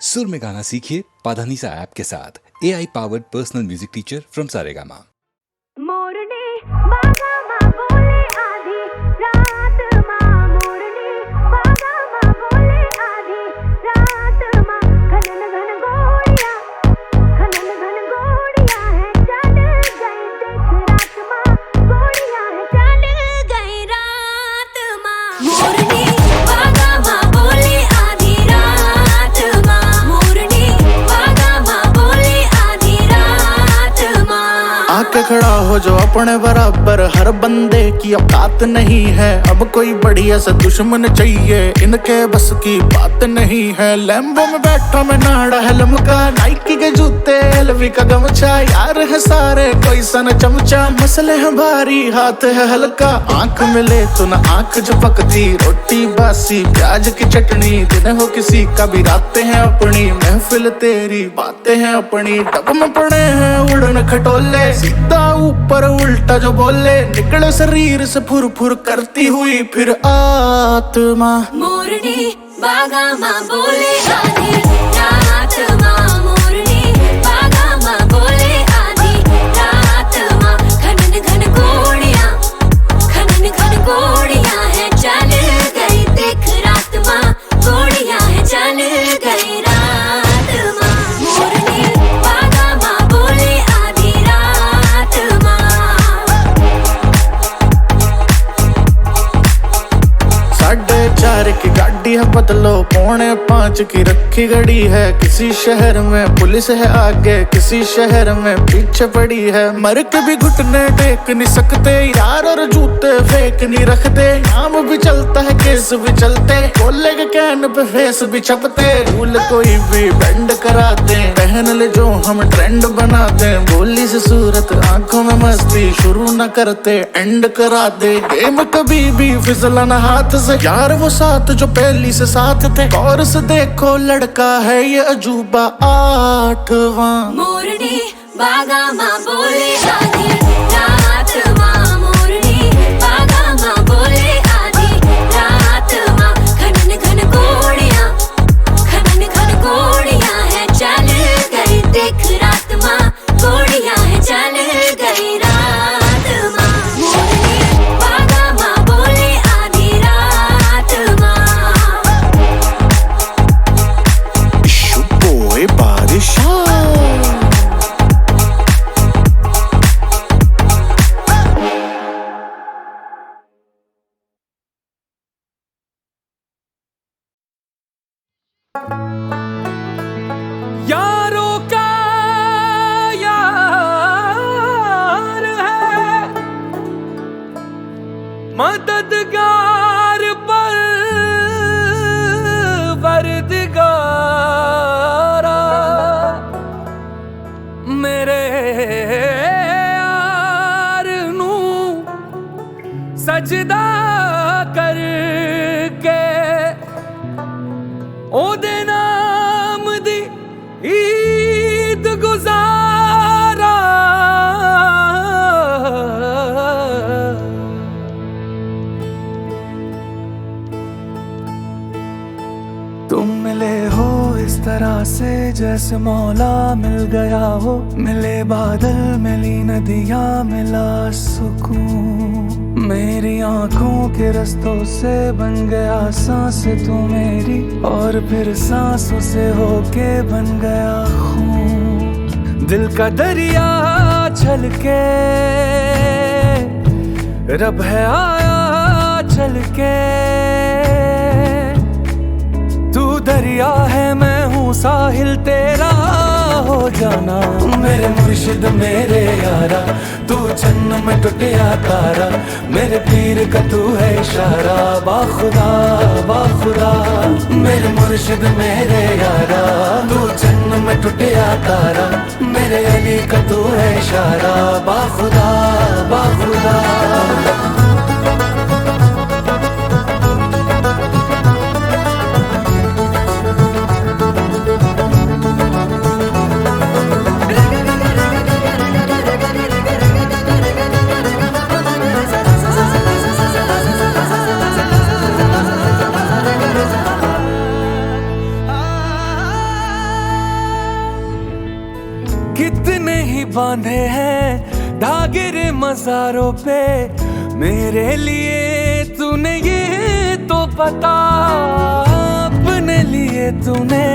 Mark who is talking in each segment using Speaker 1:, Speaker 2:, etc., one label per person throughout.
Speaker 1: सुर में गाना सीखिए पाधानीसा ऐप के साथ। AI powered personal music teacher from Saregama.
Speaker 2: मोरनी बागा माँ बोले आधी रात माँ, मोरनी बागा माँ बोले आधी रात माँ। घनन घन घोड़िया है चल गई देख रात माँ, घोड़िया है चल गई रात माँ। मोरनी बागा माँ बोले आधी रात माँ, मोरनी बागा माँ बोले आधी रात माँ।
Speaker 3: आके खड़ा हो जो अपने बराबर, हर बंदे की औकात नहीं है। अब कोई बढ़िया सा दुश्मन चाहिए, इनके बस की बात नहीं है। लैम्बो में बैठा मैं नाड़ा है लमका, नाइकी के जूते एलवी का गमछा। यार है सारे कोई सन चमचा, मसले हैं भारी हाथ है हल्का। आंख मिले तो ना आंख झपकती, रोटी बासी प्याज की चटनी। दिन हो किसी का भी रातें हैं अपनी, महफिल तेरी बातें हैं अपनी। टब में पड़े हैं उड़न खटोले, सीधा ऊपर उल्टा जो बोले। निकले शरीर से फुर फुर करती हुई फिर आत्मा।
Speaker 2: मोरनी बागा माँ बोले आधी रात माँ, मोरनी बागा माँ बोले आधी रात माँ। घनन घन घोड़िया है चल गई देख रात माँ, घोड़िया है चल गई रात माँ। मोरनी बागा माँ बोले आधी रात माँ।
Speaker 3: 4:30 की गाड़ी है बदलो, 4:45 की रखी गड़ी है। किसी शहर में पुलिस है आगे, किसी शहर में पीछे पड़ी है। मर के भी घुटने टेक नहीं सकते यार, और जूते फेंक नहीं रखते। नाम भी चलता है केस भी चलते, कोले के कैन पे फेस भी छपते। रूल कोई भी बेंड कराते, पहन ले जो हम ट्रेंड बनाते। बोली से सूरत आंखों में मस्ती, शुरू न करते एंड करा दे। गेम कभी भी फिसला ना हाथ से, यार वो साथ जो पहली से साथ थे। गौर से देखो लड़का है ये अजूबा 8वां।
Speaker 2: मोरनी बागा माँ बोले आधी रात माँ, मोरनी बागा माँ बोले आधी रात माँ। घनन घन घोड़िया है चल गई देख रात माँ, घोड़िया है चल गई रात माँ। मोरनी बागा माँ बोले आधी रात माँ।
Speaker 3: बोए बारिशा
Speaker 4: यारों का यार है मददगार पर वरदिगारा। मेरे यार नू सजदा करके ओदे नाम दी ईद गुजारा। तुम मिले हो इस तरह से जैसे मौला मिल गया हो। मिले बादल मिली नदियाँ मिला सुकून। मेरी आंखों के रस्तों से बन गया सांस तू मेरी, और फिर सांसों से होके बन गया खून। दिल का दरिया छलके रब है आया चल के। तू दरिया है मैं हूँ साहिल तेरा हो जाना। मेरे मुर्शिद मेरे यारा, तू जन्म में टूटिया तारा। मेरे पीर का तू है इशारा, बाखुदा बाखुदा। मेरे मुर्शिद मेरे यारा, तू जन्म में टूटिया तारा। मेरे अली का तू है इशारा, बाखुदा बाखुदा। कितने ही बांधे हैं धागे रे मज़ारों पे मेरे लिए तूने ये तो पता अपने लिए तूने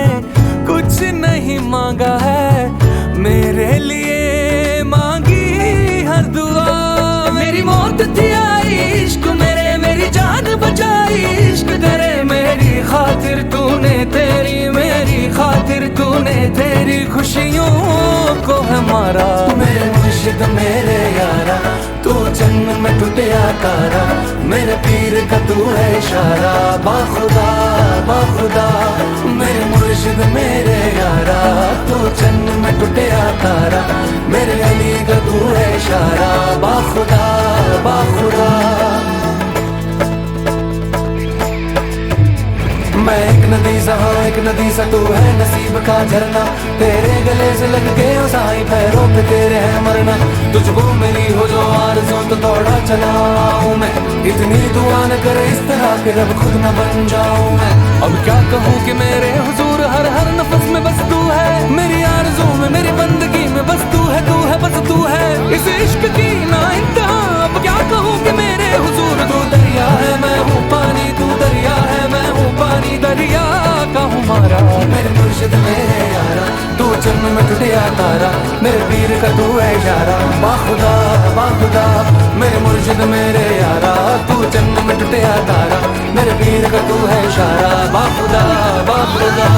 Speaker 4: कुछ नहीं मांगा है मेरे लिए मांगी हर दुआ मेरी मौत थी आई इश्क मेरे मेरी जान बचाई इश्क तेरे मेरी खातिर तूने तेरी मेरी खातिर तूने तेरी खुशियों को है मारा मेरे मुर्शिद मेरे यारा तू जन्म में टूटिया तारा मेरे पीर का तू है इशारा बाखुदा बाखुदा मेरे मुर्शिद मेरे यारा तू जन्म में टूटिया तारा मेरे अली का तू है इशारा बाखुदा बाखुदा मैं एक नदी सा हाँ एक नदी सा तू है नसीब का झरना तेरे गले से लग के साई पैरों पे तेरे है मरना तुझको मेरी हो जो आरज़ू तो दौड़ा चला हूँ मैं इतनी दुआ न करे इस तरह के रब खुद न बन जाऊँ मैं अब क्या कहूँ कि मेरे हुजूर हर हर नफस में बस तू है मेरी आरज़ू में मेरी बंदगी में बस तू है बस तू है इस इश्क की ना इंतहा अब क्या कहूँ कि मेरे हुजूर तू दरिया है मैं हूँ पानी तू दरिया है मैं हूँ पानी दरिया का हूँ मारा मेरे मुर्शिद मेरे यारा तू जन्म में टूटिया तारा मेरे पीर का तू है इशारा बाखुदा बाखुदा मेरे मुर्शिद मेरे यारा तू जन्म में टूटिया तारा मेरे पीर का तू है इशारा बाखुदा बाखुदा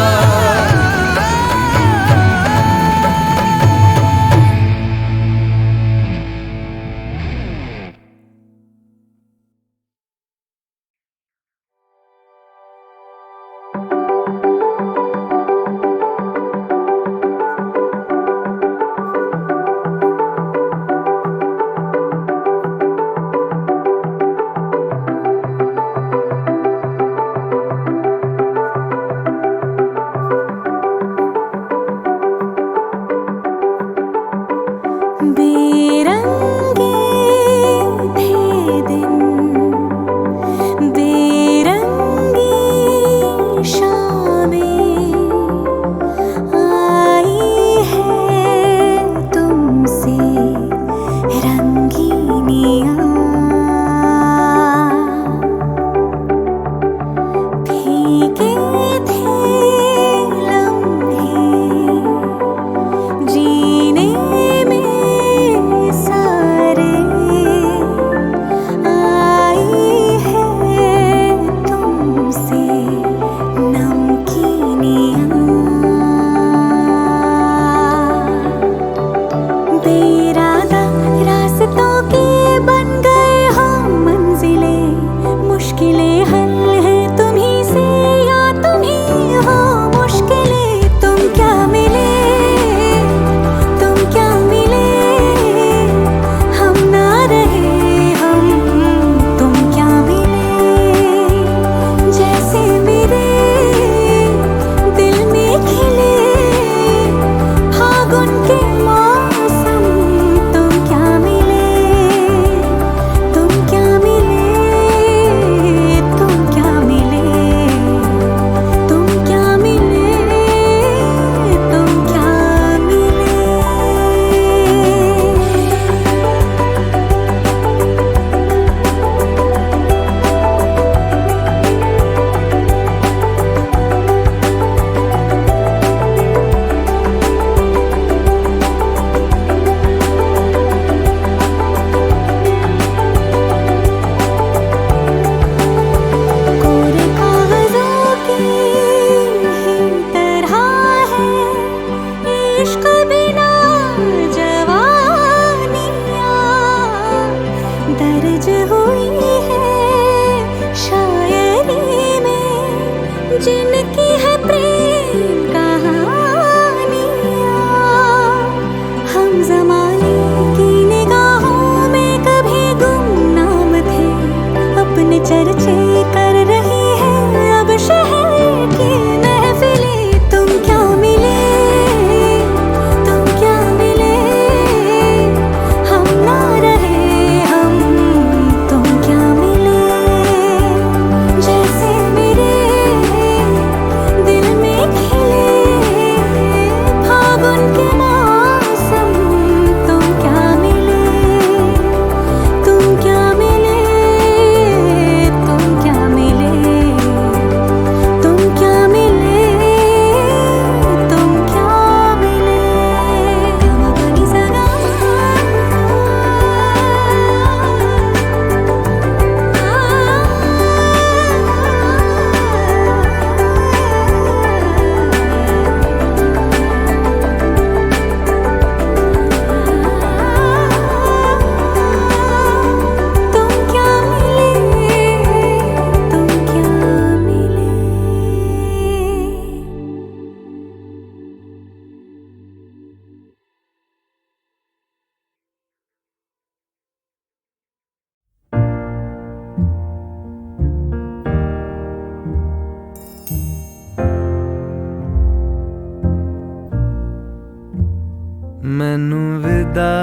Speaker 4: मैनू विदा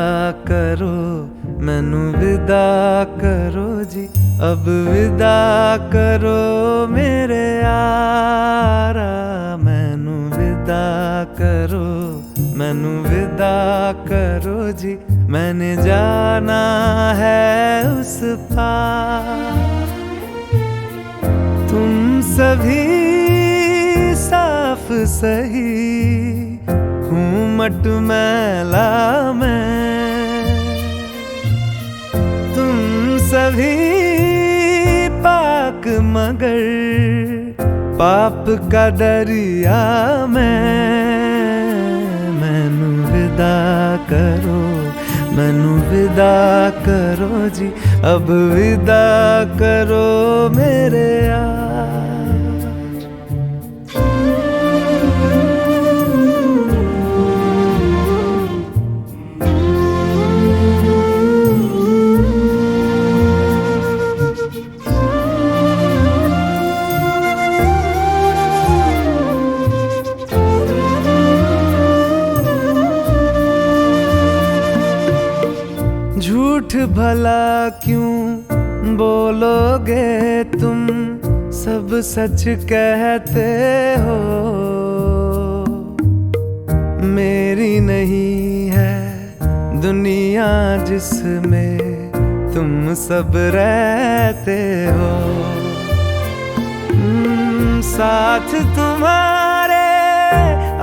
Speaker 4: करो, मैनू विदा करो जी, अब विदा करो मेरे यारा। मैनू विदा करो, मैनू विदा करो जी, मैंने जाना है उस पार। तुम सभी साफ सही हूँ मटमैला मैं, तुम सभी पाक मगर पाप का दरिया मैं। मैनू विदा करो, मैनू विदा करो जी, अब विदा करो मेरे यार। झूठ भला क्यों बोलोगे तुम, सब सच कहते हो। मेरी नहीं है दुनिया जिसमें तुम सब रहते हो। साथ तुम्हारे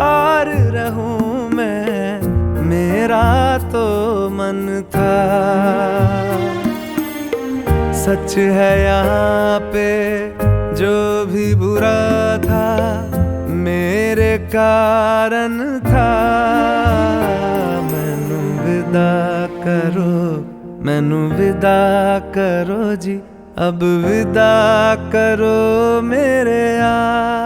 Speaker 4: और रहूं मैं, मेरा तो मन था। सच है यहाँ पे जो भी बुरा था, मेरे कारण था। मैनू विदा करो, मैनू विदा करो जी, अब विदा करो मेरे यार।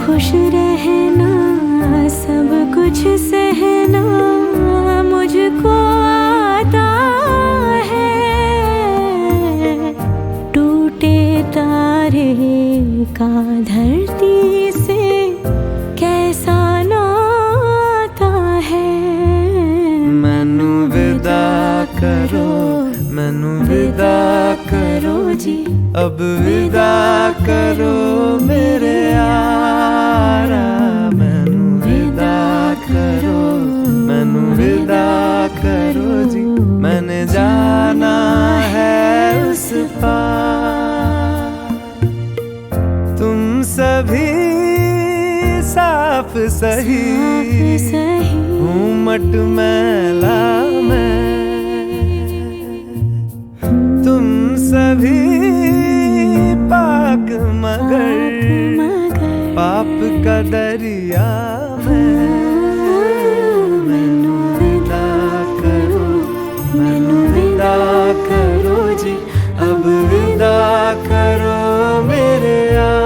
Speaker 2: खुश रहना, सब कुछ सहना मुझको आता है। टूटे तारे का धरती से कैसा नाता है।
Speaker 4: मैनू विदा करो, मैनू विदा करो जी, अब विदा करो मेरे यारा। मैनू विदा करो, मैनू विदा करो जी, मैंने जाना है उस पार। तुम सभी साफ सही हूँ मटमैला मैं, तुम सभी पाक मगर पाप का दरिया में। मैनू विदा करो, मैनू विदा करो जी, अब विदा करो मेरे यार।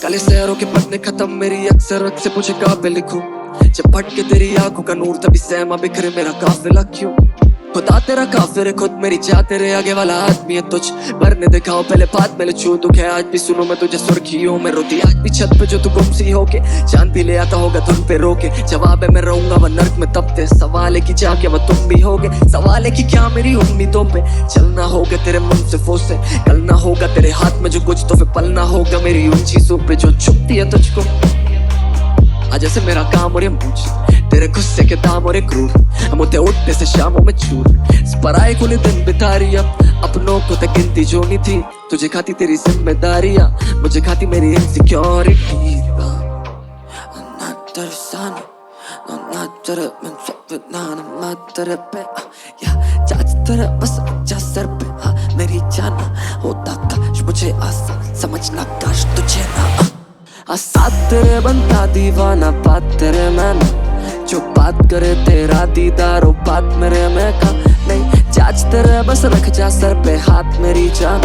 Speaker 5: काले शहरों के पन्ने खत्म, मेरी अक्सर रख से पूछे कहाँ पे लिखूं। जब फट के तेरी आंखों का नूर, तभी सहमा बिखरे मेरा काफिला क्यों। खुदा तेरा काफिर है, खुद मेरी जा तेरे आगे वाला आदमी है तुझ भरने दिखाओ पहले बात में छू दुख है आज भी सुनो मैं तुझे सुर्खियों में रोती आज भी छत पे जो तू गुम सी होके चांद भी ले आता होगा धुन पे रोके जवाब है मैं रहूंगा वह नर्क में तब ते सवाल है कि जाके वह तुम भी होगे सवाल है कि क्या मेरी उम्मीदों पे चलना होगा तेरे मुंसिफों से कलना होगा तेरे हाथ में जो कुछ तो फिर पलना होगा मेरी उन चीजों पे जो छुपती है तुझको आज ऐसे मेरा काम और ये मूछ तेरे गुस्से के दाम और ये क्रूर हम उठे उठने से शामों में चूर पराए कुल दिन बिता रही अपनों को तक गिनती जो नहीं थी तुझे खाती तेरी जिम्मेदारियां मुझे खाती मेरी इनसिक्योरिटी मेरी जाना होता काश मुझे आसान समझना काश तुझे ना साथ तेरे बनता दीवाना बात तेरे मैं ना जो बात करे तेरा दीदार हो बात मेरे में का नहीं चाच तेरे बस रख जा सर पे हाथ मेरी जान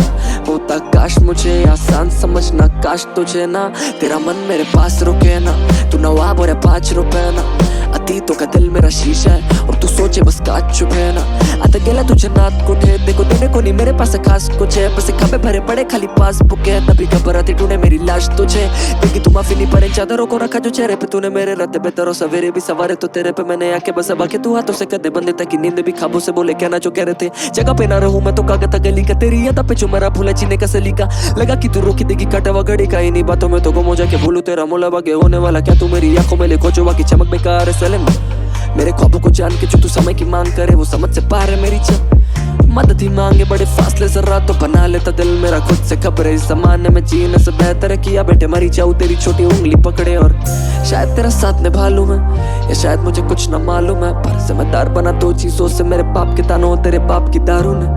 Speaker 5: होता काश मुझे आसान समझना काश तुझे ना तेरा मन मेरे पास रुके ना तू नवाब और 5 रुपए ना अतीतों का दिल मेरा शीशा है और तू सोचे बस काच चुपे ना आता गेला तुझे नात कुठे देखो देने को नहीं मेरे पास खास कुछ है बस खबे भरे पड़े खाली पासबुक है तभी घबराती ढूंढे मेरी लाश तुझे देखी तू माफी नहीं पड़े चादरों को रखा जो चेहरे पे तूने मेरे रात बेहतर सवेरे भी सवारे तो तेरे पे मैंने आके बस अब आके तू हाथों से कदे बंदे तक नींद भी खाबों से बोले कहना जो कह रहे थे जगह पे ना रहूं मैं तो कागता गली का तेरी याद पे जो मेरा भूला जीने का सलीका लगा कि तू रोकी देगी काटवा घड़ी का इन्हीं बातों में तो गुम हो जाके भूलू तेरा मोला बागे होने वाला क्या तू मेरी आंखों में ले कोचवा की चमक बेकार है सलेम मेरे ख्वाबों को जान के जो तू समय की मांग करे वो समझ से पार है मेरी मदद ही मांगे बड़े फासले जरा तो बना लेता दिल मेरा खुद से खबर है इस जमाने में जीने से बेहतर किया बेटे मरी जाऊं तेरी छोटी उंगली पकड़े और शायद तेरा साथ निभा लूं मैं या शायद मुझे कुछ न मालूम है पर जिम्मेदार बना 2 चीजों से मेरे बाप के तानों तेरे बाप की दारू ने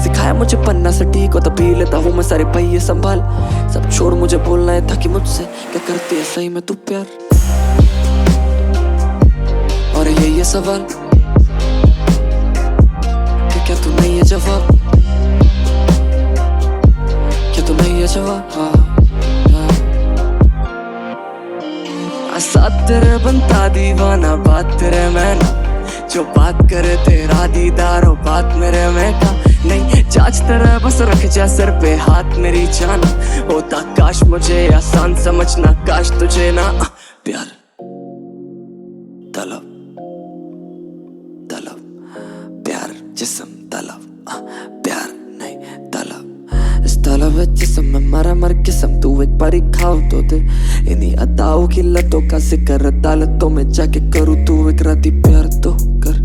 Speaker 5: सिखाया मुझे पन्ना से ठीक हो तभी लेता हूँ मैं सारे पहिए संभाल सब छोड़ मुझे बोलना है था कि मुझसे क्या करती है सही में तू प्यार और ये सवाल क्या तू नहीं है जवाब क्या तू नहीं है जवाब साथ तेरे बनता दीवाना बात तेरे में ना जो बात करे तेरा दीदार हो बात मेरे में का नहीं चाच तेरे बस रख जा सर पे हाथ मेरी जान होता काश मुझे आसान समझना काश तुझे ना प्यार तलब प्यार जिस्म तलब प्यार नहीं तलब इस तलब जिस्म में मरा मर किस्म तू एक बारी खाओ तो दे इन्हीं अदाओं की लतों का जिक्र अदालतों में जाके करूँ तू एक राती प्यार तो कर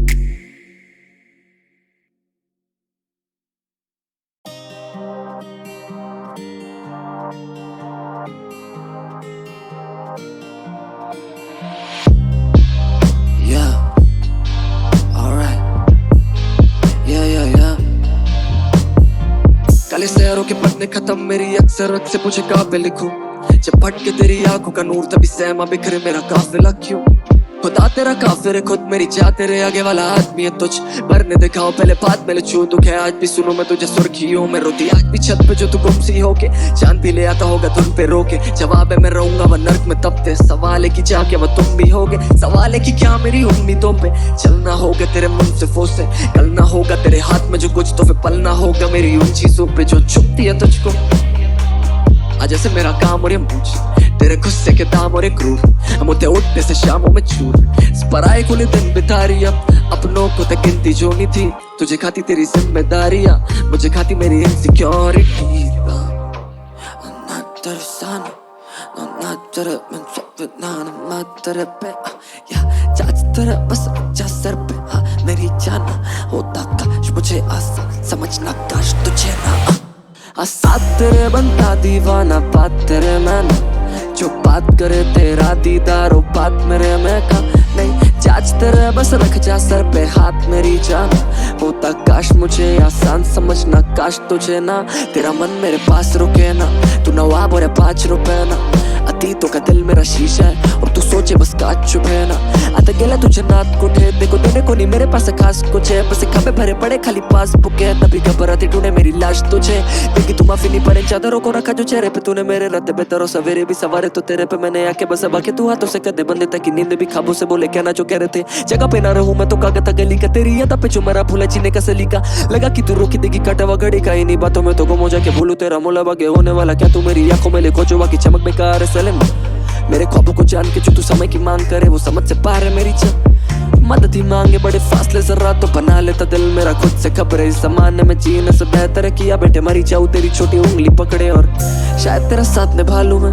Speaker 5: काले शहरों के पन्ने खत्म मेरी अक्सर रख से पूछे काबे लिखूं जब भटके तेरी आंखों का नूर तभी सहमा बिखरे मेरा काफिला क्यों खुदा तेरा काफिर है खुद मेरी जा तेरे आगे वाला आदमी है तुझ भरने दिखाओ पहले बात में छू दुख है आज भी सुनो मैं तुझे सुर्खियों में रोती आज भी छत पे जो तू गुम सी होके चांद भी ले आता होगा धुन पे रोके जवाब है मैं रहूंगा वह नर्क में तब ते सवाल है कि जाके वह तुम भी होगे सवाल है कि क्या मेरी उम्मीदों पे चलना होगा तेरे मुंसिफों से कलना होगा तेरे हाथ में जो कुछ तो फिर पलना होगा मेरी उन चीजों पे जो छुपती है तुझको आज ऐसे मेरा काम और ये मूछ तेरे गुस्से के दाम और ये क्रूर हम उठे उठने से शामों में चूर पराए कुल दिन बिता रही अपनों को तक गिनती जो नहीं थी तुझे खाती तेरी जिम्मेदारियां मुझे खाती मेरी इनसिक्योरिटी मेरी जाना होता काश मुझे आसान समझना काश तुझे ना साथ तेरे बनता दीवाना बात तेरे में ना जो बात करे तेरा दीदार हो बात मेरे में का नहीं चाच तेरे बस रख जा सर पे हाथ मेरी जान होता काश मुझे आसान समझना काश तुझे ना तेरा मन मेरे पास रुके ना तू नवाब और 5 रुपए ना अतीतों का दिल मेरा शीशा है और तू सोचे बस काच चुभे ना आता गेला तुझ्या नात कुठे देखो देने को नहीं मेरे पास खास कुछ है बस खाबे भरे पड़े खाली पासबुक है तभी घबराती ढूंढे मेरी लाश तुझे देखी तू माफी नहीं पड़े चादरों को रखा जो चेहरे पे तूने मेरे रात बेहतर सवेरे भी सवारे तो तेरे पे मैंने आके बस अब आके तू हाथों से कदे बंदे तक की नींद भी खाबों से बोले क्या ना जो कह रहे थे जगह पे ना रहूं मैं तो कागता गली का तेरी याद पे जो मरा भूला जीने का सलीका लगा कि तू रोकी देगी काटावा घड़ी का इन्हीं बातों में तो गुम हो जाके भूलू तेरा मोला बागे होने वाला क्या तू मेरी आंखों में लिखो जो की चमक बेकार है सलेम मेरे ख्वाबों को जान के जो तू समय की मांग करे वो समझ से पार है मेरी मदद ही मांगे बड़े फासले जरा तो बना लेता दिल मेरा खुद से खबर है इस जमाने में जीने से बेहतर है किया बेटे मरी जाऊं तेरी छोटी उंगली पकड़े और शायद तेरा साथ निभा लूं मैं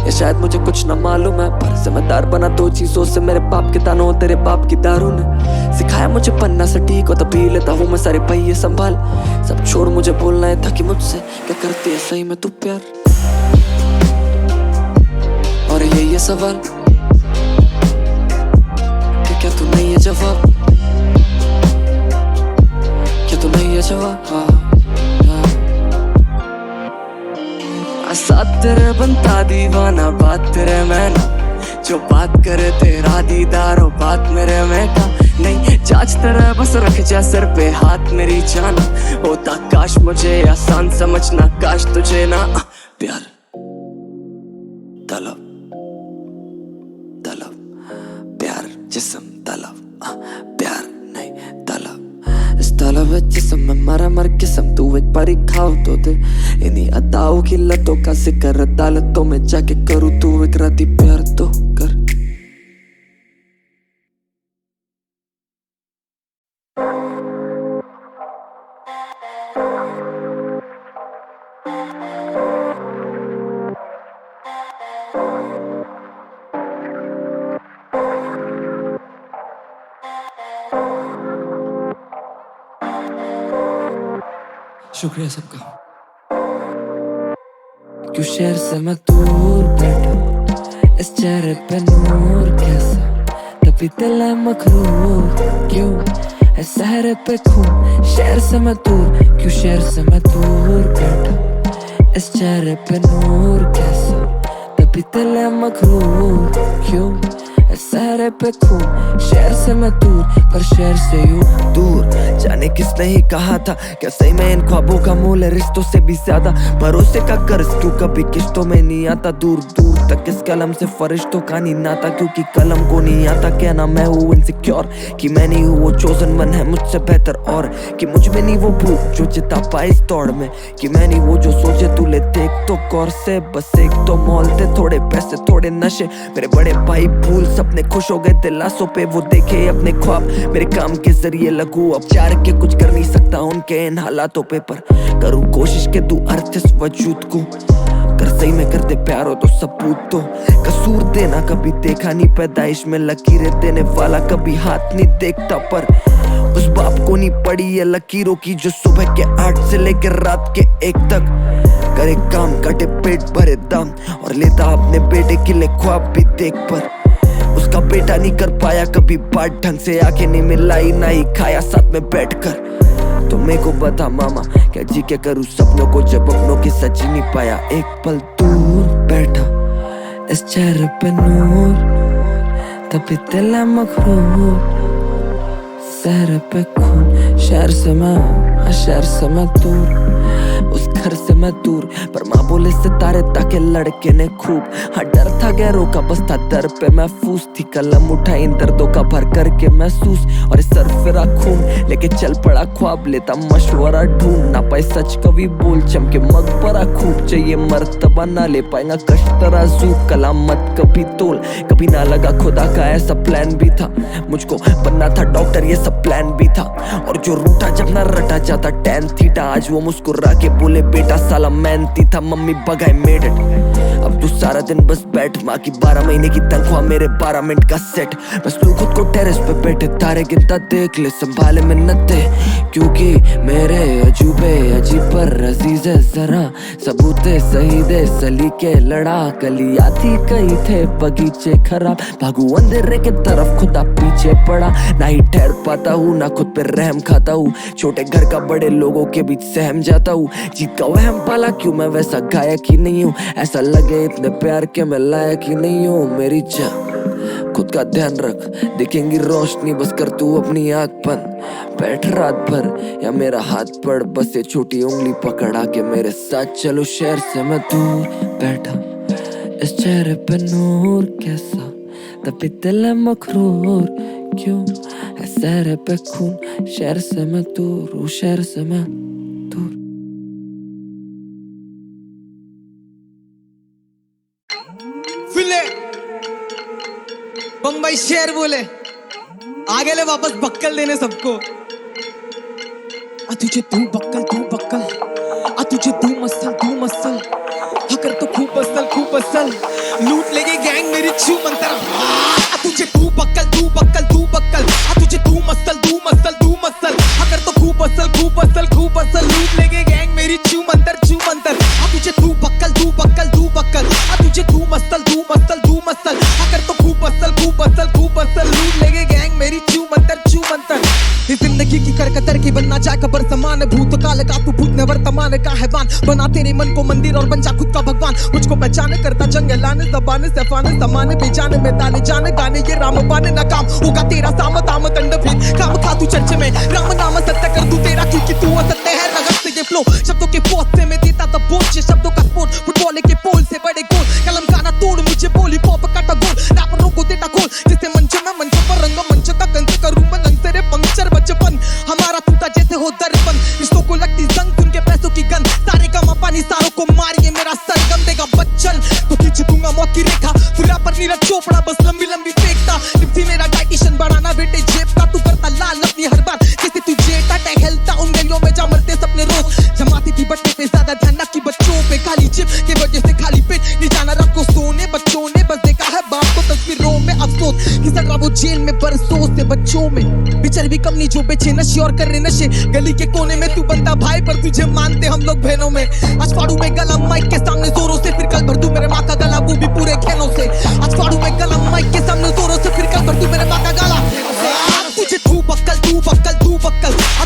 Speaker 5: या शायद मुझे कुछ न मालूम है पर जिम्मेदार बना दो चीजों से मेरे बाप के तानों तेरे बाप की दारू ने सिखाया मुझे पन्ना से ठीक हो तभी लेता हूँ मैं सारे पहिए संभाल सब छोड़ मुझे बोलना है था कि मुझसे क्या करती है सही में तू प्यार और ये सवाल कि क्या तू नहीं है जवाब क्या तू नहीं है जवाब साथ तेरे बनता दीवाना बात तेरे में ना जो बात करे तेरा दीदार हो बात मेरे में का नहीं चाच तेरे बस रख जा सर पे हाथ मेरी जाना होता काश मुझे आसान समझना काश तुझे ना प्यार तलब तलब प्यार जिस्म तलब प्यार नहीं तलब इस तलब जिस्म में मरा मर किस्म तू एक बारी खाओ तो दे इन्हीं अदाओं की लतों का जिक्र अदालतों में जाके करूँ तू एक राती प्यार तो कर शुक्रिया सबका क्यों शहर से मैं दूर बैठा इस चेहरे पे नूर कैसा तभी दिल है मखरूर क्यों है सहरे पे खून शहर से मैं दूर क्यों शहर से मैं दूर बैठा इस चेहरे पे नूर कैसा तभी दिल है मखरूर क्यों है सहरे पे खून शहर से मैं दूर पर शहर से यूं दूर जाने किसने ही कहा था क्या सही में इन ख्वाबों का मोल है रिश्तों से भी ज्यादा भरोसे का कर्ज क्यों कभी किश्तों में नहीं आता दूर दूर तक इस कलम से फरिश्तों का नहीं नाता क्योंकि कलम को नहीं आता कहना मैं हूँ इनसिक्योर कि मैं नहीं हूँ वो चोजन वन है मुझसे बेहतर और कि मुझ में नहीं वो भूख जो चिता पाए इस दौड़ में कि मैं नहीं वो जो सोचे तू ले देख तो गौर से बस एक तो मॉल थे थोड़े पैसे थोड़े नशे मेरे बड़े भाई भूल सपने खुश हो गए दिलासों पे वो देखे अपने ख्वाब मेरे काम के जरिए लगू अब चार के कुछ कर नहीं सकता उनके इन हालातों पे पर करूँ कोशिश के तू अर्थ इस वजूद को कर सही में करते प्यार हो तो सबूत तो कसूर देना कभी देखा नहीं पैदाइश में लकीरें देने वाला कभी हाथ नहीं देखता पर उस बाप को नहीं पड़ी ये लकीरों की जो सुबह के 8 से लेकर रात के 1 तक करे काम कटे पेट भरे दम और लेता अपने बेटे के लिए ख्वाब भी देख पर उसका बेटा नहीं कर पाया कभी बात ढंग से आके नहीं मिलाई ना ही खाया साथ में बैठकर तो मेरे को बता मामा क्या जी क्या करूँ सपनों को जब अपनों की सच ही नहीं पाया एक पल दूर बैठा इस चेहरे पे नूर तभी दिल है मखरूर शहर पे खून शहर से मैं दूर उस घर से मैं दूर पर माँ बोले सितारे ताके लड़के ने खूब हाँ डर था गैरों का बस था दर पे महफूज थी कलम उठाई इन दर्दों का भर करके महसूस और इस सर फिरा खून लेके चल पड़ा ख्वाब लेता मशवरा ढूंढ ना पाए सच कभी बोल चमके मकबरा खूब चाहिए मर्तबा ना ले पाएगा कश्तरा जू कलामत कभी तोल कभी ना लगा खुदा का ऐसा प्लान भी था मुझको बनना था डॉक्टर ये सब प्लान भी था और जो रूठा जब ना रटा जाता टैन थीटा आज वो मुस्कुरा के बोले बेटा साला मेहनती था मम्मी बगाए मेड इट अब तू सारा दिन बस बैठ माँ की 12 महीने की तनख्वाह मेरे 12 मिनट का सेट बस तू खुद को टेरेस पे बैठे तारे गिनता देख ले संभाले मिन्नते क्योंकि मेरे अजूबे अजीब पर अजीज जरा सबूते सही दे सलीके लड़ा कलिया थी कई थे बगीचे खराब भागू अंधेरे के तरफ खुदा पीछे पड़ा ना ही ठहर पाता हूँ ना खुद पे रहम खाता हूँ छोटे घर का बड़े लोगों के बीच सहम जाता हूँ जीत का वहम पाला क्यों मैं वैसा गायक ही नहीं हूँ ऐसा लगे इतने प्यार के मैं लायक ही नहीं हूँ मेरी जान खुद का ध्यान रख, दिखेंगी रोशनी बस कर तू अपनी आँख बंद। बैठ रात भर या मेरा हाथ पड़, बस ये छोटी उंगली पकड़ा के मेरे साथ चलो शहर से मैं दूर बैठा। इस चेहरे पे नूर कैसा, तभी दिल है मखरूर क्यों है सहरे पे खून। शहर से मैं दूर हूँ, शहर से मैं दूर।
Speaker 6: फिले बम्बई शेर बोले आगे ले वापस बक्कल देने सबको। तुझे तू बक्कल तुझे तू मसल अगर तो खूब असल लूट लेगे गैंग मेरी छू मंतर। तुझे तू बक्कल तुझे तू मसल अगर तो खूब असल लूट लेगे गैंग मेरी छू मंतर। तुझे तू बक्कल तुझे तू मसल अगर तो खूब असल लूट लेगे गैंग मेरी छू मंतर। इस जिंदगी की करकतर की बनना चाहे खबर समान, भूतकाल का तू भूत न वर्तमान का है बान। बना तेरे मन को मंदिर और बन जा खुद का भगवान। मुझको पहचान करता जंग लाने जबान सफान जमाने बेजान में ताले जाने गाने ये राम बाने नाकाम होगा तेरा साम ताम दंड भेद। काम खा तू चर्च में राम नाम सत्य कर दूं तेरा, क्योंकि तू असत्य है रगत से ये फ्लो। शब्दों के पोस्ट से मैं देता था बोझ, शब्दों का स्पोर्ट फुटबॉल के पोल से बड़े गोल। कलम गाना तोड़ मुझे बोली पॉप काटा गोल, रैपरों को देता खोल जिसे मंच में मंच पर रंग मंच का कंच करूं मैं लंग तेरे पंक्चर बचपन। हमारा टूटा जैसे हो दर्पण, रिश्तों को लगती जंग उनके पैसों की गंध। सारे का पानी सारों को मारिए मेरा सरगम देगा बच्चन, तो खींच दूंगा मौत की रेखा। पूरा पर नीरज चोपड़ा बस लंबी फेंकता। लिप्सी मेरा डाइटिशियन बढ़ाना बेटे जेब का, तू करता लाल अपनी हर बार जैसे तू जेटा टहलता उन गलियों में जा मरते सपने रोज। जमाती थी बट्टे पे ज्यादा ध्यान ना की बच्चों पे, खाली चिप के वजह से खाली पेट नहीं जाना रात को सोने। बच्चों ने बस देखा है बाप को तस्वीरों में अफसोस, घिसट रहा वो जेल में बरसों से बच्चों में। बिचर भी कम नहीं जो बेचे नशे और कर रहे नशे, गली के कोने में तू बनता भाई पर तुझे मानते हम लोग बहनों में। आज फाड़ू में गला माइक के सामने जोरों से, फिर कल भर दूं मेरे माँ का गला वो भी पूरे खेनों से। आज फाड़ू में गला माइक के सामने जोरों से, फिर कल भर दूं मेरे माँ का गला। तुझे तू बक्कल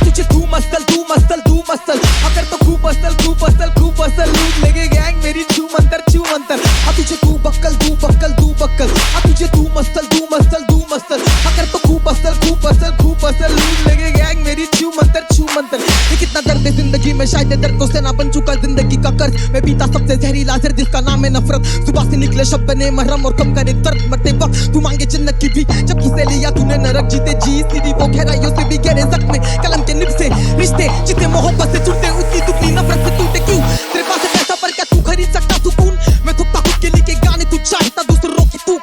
Speaker 6: तुझे तू मसल अगर तो खूब असल लूट लेगे गैंग मेरी छू मंतर। तुझे तू बक्कल तुझे तू मसल अगर तो खूब असल लूट लेगे गैंग मेरी छू मंतर। ये कितना दर्द है जिंदगी में, शायद दर्द को सेना बन चुका जिंदगी का कर्ज। मैं पीता सबसे जहरीला जहर जिसका नाम है नफरत। सुबह से निकले शब्द बने मरहम और कम करे दर्द। मरते वक्त तू मांगे जन्नत की भी, जब किसे लिया तूने नरक जीते जी। सीधी वो गहराइयों से भी गहरे जख्म, कलम के निब से रिश्ते जितने मोहब्बत से टूटे उतनी दुखनी नफरत से टूटे। क्यों तेरे पास है पैसा पर क्या तू खरीद सकता सुकून? मैं थकता खुद के लिए गाने तू चाहता दूसरों की तू।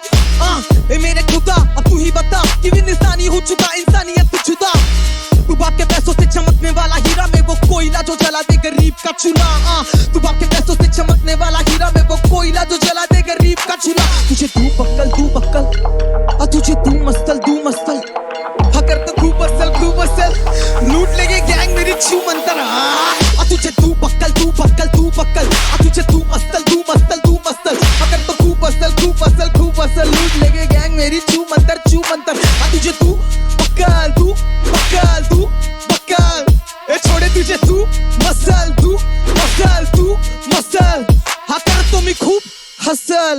Speaker 6: मेरे खुदा अब तू ही बता कि इंसानी हो चुका इंसानियत से जुदा। तू बाप के पैसों से चमकने वाला हीरा में वो कोयला जो जला दे गरीब का चूल्हा। तू बाप के पैसों से चमकने वाला हीरा में वो कोयला जो जला दे गरीब का चूल्हा। तुझे तू बक्कल तुझे तू मसल अगर तो खूब असल लूट लेगे गैंग मेरी छू मंतर। तुझे तू बक्कल तुझे तू मसल अगर तो खूब असल लूट लेगे गैंग मेरी छू मंतर। तुझे तू बक्कल ए छोड़े तुझे तू मसल हाँ कर तो मैं खूब हसल।